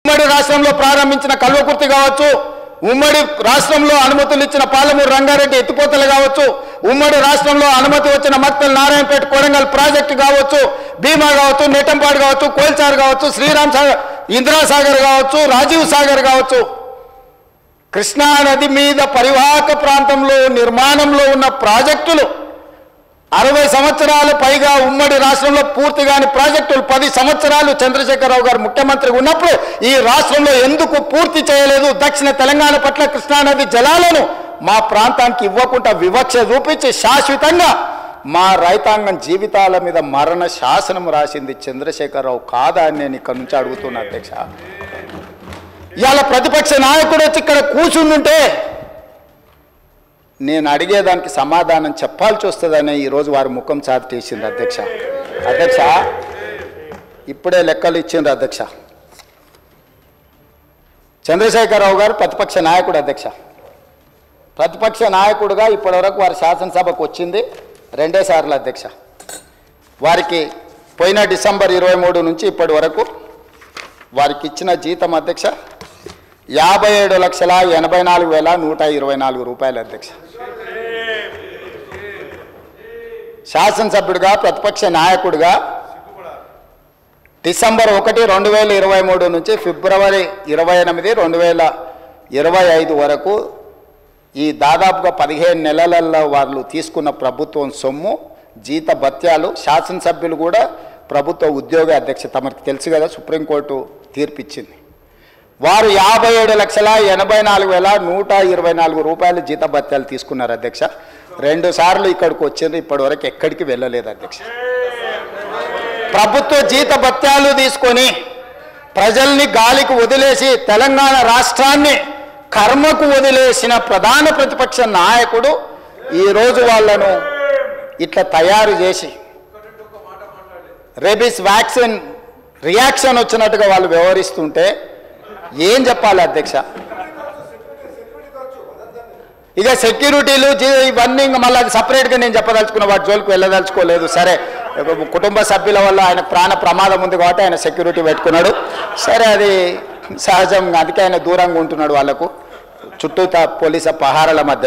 ఉమ్మడి రాష్ట్రంలో ప్రారంభించిన కల్వకుర్తి కావచ్చు, ఉమ్మడి రాష్ట్రంలో అనుమతులు ఇచ్చిన పాలమూరు రంగారెడ్డి ఎత్తిపోతలు కావచ్చు, ఉమ్మడి రాష్ట్రంలో అనుమతి వచ్చిన మక్తల్ నారాయణపేట కొడంగల్ ప్రాజెక్టు కావచ్చు, భీమా కావచ్చు, నెట్టంపాడు కావచ్చు, కోల్చార్ కావచ్చు, శ్రీరామ్ సాగర్, ఇందిరాసాగర్ కావచ్చు, రాజీవ్ సాగర్ కావచ్చు, కృష్ణా నది మీద పరివాహక ప్రాంతంలో నిర్మాణంలో ఉన్న ప్రాజెక్టులు 60 సంవత్సరాలు పైగా ఉమ్మడి రాష్ట్రంలో పూర్తిగాని ప్రాజెక్టులు 10 సంవత్సరాలు చంద్రశేఖరరావు గారు ముఖ్యమంత్రిగా ఉన్నప్పుడు ఈ రాష్ట్రంలో ఎందుకు పూర్తి చేయలేదు? దక్షిణ తెలంగాణ పట్ల కృష్ణానది జలాలను మా ప్రాంతానికి ఇవ్వకుండా వివక్ష చూపించి శాశ్వతంగా మా రైతాంగం జీవితాల మీద మరణ శాసనం రాసింది చంద్రశేఖరరావు కాదా అని నేను ఇక్కడ నుంచి అడుగుతున్నా అధ్యక్ష. ఇవాళ ప్రతిపక్ష నాయకుడు వచ్చి ఇక్కడ కూర్చుంటుంటే నేను అడిగేదానికి సమాధానం చెప్పాల్సి వస్తుందని ఈరోజు వారు ముఖం చాటేసిండ్రు అధ్యక్ష. అధ్యక్ష ఇప్పుడే లెక్కలు ఇచ్చిండ్రు అధ్యక్ష. చంద్రశేఖరరావు గారు ప్రతిపక్ష నాయకుడు అధ్యక్ష. ప్రతిపక్ష నాయకుడుగా ఇప్పటివరకు వారి శాసనసభకు వచ్చింది 2 సార్లు అధ్యక్ష. వారికి పోయిన డిసెంబర్ 23 నుంచి ఇప్పటి వరకు వారికి ఇచ్చిన జీతం అధ్యక్ష 57,84,124 రూపాయలు అధ్యక్ష. శాసనసభ్యుడిగా ప్రతిపక్ష నాయకుడిగా డిసెంబర్ 1, 2023 నుంచి ఫిబ్రవరి 28, 2025 వరకు ఈ దాదాపుగా 15 నెలలలో వాళ్ళు తీసుకున్న ప్రభుత్వం సొమ్ము జీత భత్యాలు, శాసనసభ్యులు కూడా ప్రభుత్వ ఉద్యోగ అధ్యక్ష తమకు తెలుసు కదా, సుప్రీంకోర్టు తీర్పిచ్చింది. వారు 57,84,124 రూపాయలు జీత భత్యాలు తీసుకున్నారు అధ్యక్ష. 2 సార్లు ఇక్కడికి వచ్చింది, ఇప్పటి వరకు ఎక్కడికి వెళ్ళలేదు అధ్యక్ష. ప్రభుత్వ జీత భత్యాలు తీసుకొని ప్రజల్ని గాలికి వదిలేసి తెలంగాణ రాష్ట్రాన్ని కర్మకు వదిలేసిన ప్రధాన ప్రతిపక్ష నాయకుడు ఈరోజు వాళ్ళను ఇట్లా తయారు చేసి రేబీస్ వ్యాక్సిన్ రియాక్షన్ వచ్చినట్టుగా వాళ్ళు వ్యవహరిస్తుంటే ఏం చెప్పాలి అధ్యక్ష? ఇక సెక్యూరిటీలు ఇవన్నీ ఇంకా మళ్ళీ అది సపరేట్గా నేను చెప్పదలుచుకున్న వాటి జోలికి వెళ్ళదలుచుకోలేదు. సరే, కుటుంబ సభ్యుల వల్ల ఆయన ప్రాణ ప్రమాదం ఉంది కాబట్టి ఆయన సెక్యూరిటీ పెట్టుకున్నాడు. సరే, అది సహజంగా, అందుకే ఆయన దూరంగా ఉంటున్నాడు వాళ్ళకు చుట్టూ పోలీసు పహారాల మధ్య.